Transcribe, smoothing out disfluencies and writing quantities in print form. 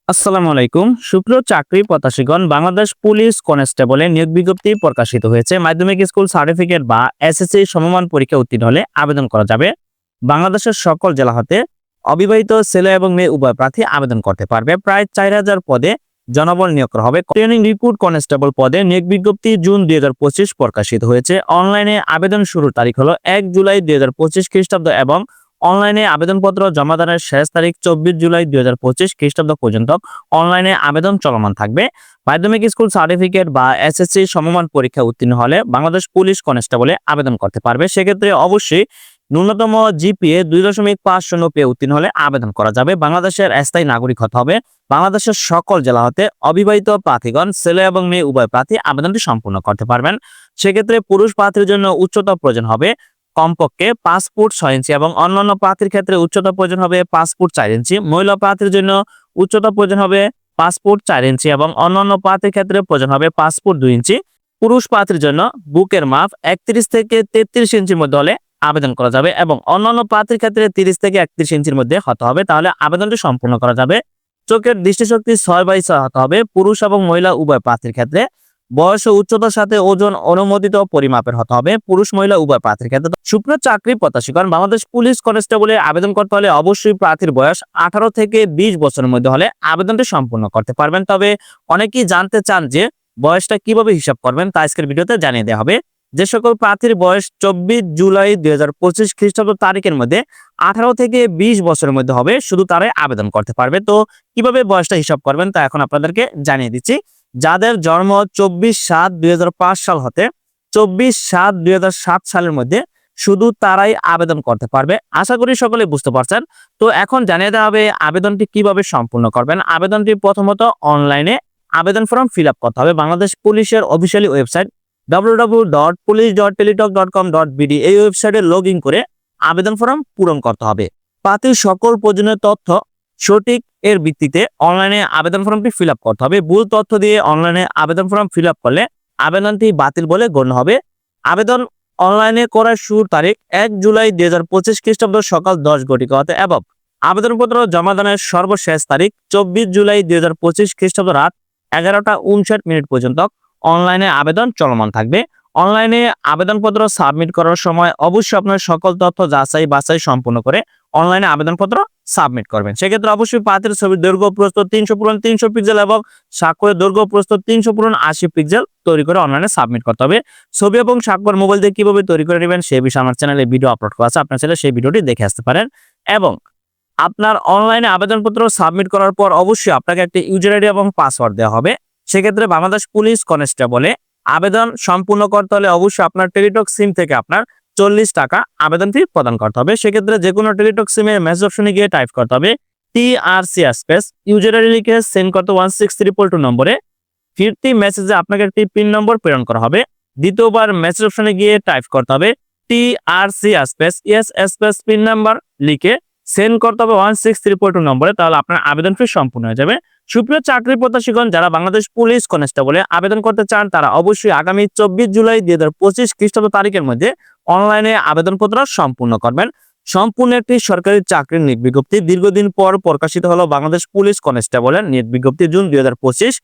আসসালামু আলাইকুম। সুপ্রিয় চাকরি প্রত্যাশীগণ, বাংলাদেশ পুলিশ কনস্টেবলের নিয়োগ বিজ্ঞপ্তি প্রকাশিত হয়েছে। মাধ্যমিক স্কুল সার্টিফিকেট বা এসএসসি সমমান পরীক্ষা উত্তীর্ণ হলে আবেদন করা যাবে। বাংলাদেশের সকল জেলা হতে অবিবাহিত ছেলে এবং মেয়ে উভয় প্রার্থী আবেদন করতে পারবে। প্রায় 4000 পদে জনবল নিয়োগ করা হবে। ট্রেনিং রিক্রুট কনস্টেবল পদে নিয়োগ বিজ্ঞপ্তি জুন 2025 প্রকাশিত হয়েছে। অনলাইনে আবেদন শুরুর তারিখ হলো 1 জুলাই 2025 খ্রিস্টাব্দ এবং অনলাইনে আবেদনপত্র জমাদানের শেষ তারিখ 24 জুলাই 2025 খ্রিস্টাব্দ পর্যন্ত অনলাইনে আবেদন চলমান থাকবে। মাধ্যমিক স্কুল সার্টিফিকেট বা এসএসসি সমমান পরীক্ষা উত্তীর্ণ হলে বাংলাদেশ পুলিশ কনস্টেবলে আবেদন করতে পারবে। সেক্ষেত্রে অবশ্যই ন্যূনতম জিপিএ 2.50 পেয়ে উত্তীর্ণ হলে আবেদন করা যাবে। বাংলাদেশের স্থায়ী নাগরিক হতে হবে। বাংলাদেশের সকল জেলা হতে অবিবাহিত প্রার্থীগণ ছেলে এবং মেয়ে উভয় প্রার্থী আবেদনটি সম্পূর্ণ করতে পারবেন। সেক্ষেত্রে পুরুষ প্রার্থীর জন্য উচ্চতা প্রয়োজন হবে কমপক্ষে 5 ফুট 6 ইঞ্চি এবং অন্যান্য প্রার্থীর ক্ষেত্রে উচ্চতা প্রয়োজন হবে 5 ফুট 4 ইঞ্চি। মহিলা প্রার্থীর জন্য উচ্চতা প্রয়োজন হবে 5 ফুট 4 ইঞ্চি এবং অন্যান্য প্রার্থীর ক্ষেত্রে প্রয়োজন হবে 5 ফুট 2 ইঞ্চি। পুরুষ প্রার্থীর জন্য বুকের মাপ 31 থেকে 33 ইঞ্চির মধ্যে হলে আবেদন করা যাবে এবং অন্যান্য প্রার্থীর ক্ষেত্রে 30 থেকে 31 ইঞ্চির মধ্যে হতে হবে, তাহলে আবেদনটি সম্পূর্ণ করা যাবে। চোখের দৃষ্টিশক্তি 6/6 হতে হবে পুরুষ এবং মহিলা উভয় প্রার্থীর ক্ষেত্রে। বয়স ও উচ্চতার সাথে ওজন অনুমোদিত পরিমাপের হতে হবে পুরুষ মহিলা উভয় প্রার্থীর ক্ষেত্রে। সুপ্রিয় চাকরি প্রত্যাশীগণ, বাংলাদেশ পুলিশ কনস্টেবলে আবেদন করতে হলে অবশ্যই প্রার্থীর বয়স 18 থেকে 20 বছরের মধ্যে হলে আবেদনটি সম্পূর্ণ করতে পারবেন। তবে অনেকেই জানতে চান যে বয়সটা কিভাবে হিসাব করবেন, তা আজকের ভিডিওতে জানিয়ে দেওয়া হবে। যে সকল প্রার্থীর বয়স 24 জুলাই 2025 খ্রিস্টাব্দ তারিখের মধ্যে 18 থেকে 20 বছরের মধ্যে হবে, শুধু তারাই আবেদন করতে পারবে। তো কিভাবে বয়সটা হিসাব করবেন তা এখন আপনাদেরকে জানিয়ে দিচ্ছি। যাদের জন্ম 24/7/2005 সাল হতে 24/7/2007 সালের মধ্যে শুধু তারাই আবেদন করতে পারবে। আশা করি সকলে বুঝতে পারছেন। তো এখন জানিয়ে দেওয়া হবে আবেদনটি কিভাবে সম্পূর্ণ করবেন। আবেদনটি প্রথমত অনলাইনে আবেদন ফর্ম ফিল আপ করতে হবে। বাংলাদেশ পুলিশের অফিসিয়ালি ওয়েবসাইট www.police.teletalk.com.bd এই ওয়েবসাইটে লগ ইন করে আবেদন ফর্ম পূরণ করতে হবে। প্রার্থীর সকল প্রয়োজনীয় তথ্য সঠিক এর ভিত্তিতে অনলাইনে আবেদন ফর্মটি ফিল আপ করতে হবে। ভুল তথ্য দিয়ে অনলাইনে আবেদন ফর্ম ফিল আপ করলে আবেদনটি বাতিল বলে গণ্য হবে। আবেদন অনলাইনে করার শুরুর তারিখ 1 জুলাই 2025 খ্রিস্টাব্দ সকাল 10 ঘটিকা হতে এবং আবেদনপত্র জমাদানের সর্বশেষ তারিখ 24 জুলাই 2025 খ্রিস্টাব্দ রাত 11:59 পর্যন্ত অনলাইনে আবেদন চলমান থাকবে। অনলাইনে আবেদনপত্র সাবমিট করার সময় অবশ্যই আপনার সকল তথ্য যাচাই বাছাই সম্পূর্ণ করে অনলাইনে আবেদনপত্র সাবমিট করবেন। সেক্ষেত্রে অবশ্যই প্রার্থীর ছবির দৈর্ঘ্য প্রস্থ 300 পিক্সেল এবং স্বাক্ষরের দৈর্ঘ্য প্রস্থ 380 পিক্সেল তৈরি করে অনলাইনে সাবমিট করতে হবে। ছবি এবং স্বাক্ষর মোবাইল দিয়ে কিভাবে তৈরি করে নেবেন সেই বিষয়ে আমার চ্যানেলে ভিডিও আপলোড করা আছে, আপনার চ্যানেলে সেই ভিডিওটি দেখে আসতে পারেন। এবং আপনার অনলাইনে আবেদনপত্র সাবমিট করার পর অবশ্যই আপনাকে একটি ইউজার আইডি এবং পাসওয়ার্ড দেওয়া হবে। সেক্ষেত্রে বাংলাদেশ পুলিশ কনস্টেবলে আবেদন সম্পূর্ণ করতে হলে অবশ্যই আপনার টেলিটক সিম থেকে আপনার 40 টাকা আবেদন ফি প্রদান করতে হবে। সেক্ষেত্রে যে কোনো টেলিটক সিমের মেসেজ অপশনে গিয়ে টাইপ করতে হবে TRC স্পেস ইউজার আইডি লিখে সেন্ড করতে 16322 নম্বরে। ফিরতি মেসেজে আপনাকে একটি পিন নম্বর প্রেরণ করা হবে। দ্বিতীয়বার মেসেজ অপশনে গিয়ে টাইপ করতে হবে TRC space space pin number লিখে সেন্ড করতে হবে 16322 নম্বরে, তাহলে আপনার আবেদন ফি সম্পূর্ণ হয়ে যাবে। সুপ্রিয় চাকরি প্রত্যাশীগণ, যারা বাংলাদেশ পুলিশ কনস্টেবলে আবেদন করতে চান তারা অবশ্যই আগামী 24 জুলাই 2025 খ্রিস্টাব্দ তারিখের মধ্যে অনলাইনে আবেদনপত্র সম্পূর্ণ করবেন। সম্পূর্ণ একটি সরকারি চাকরির নিয়োগ বিজ্ঞপ্তি দীর্ঘদিন পর প্রকাশিত হলো বাংলাদেশ পুলিশ কনস্টেবলের নিয়োগ বিজ্ঞপ্তি জুন 2025।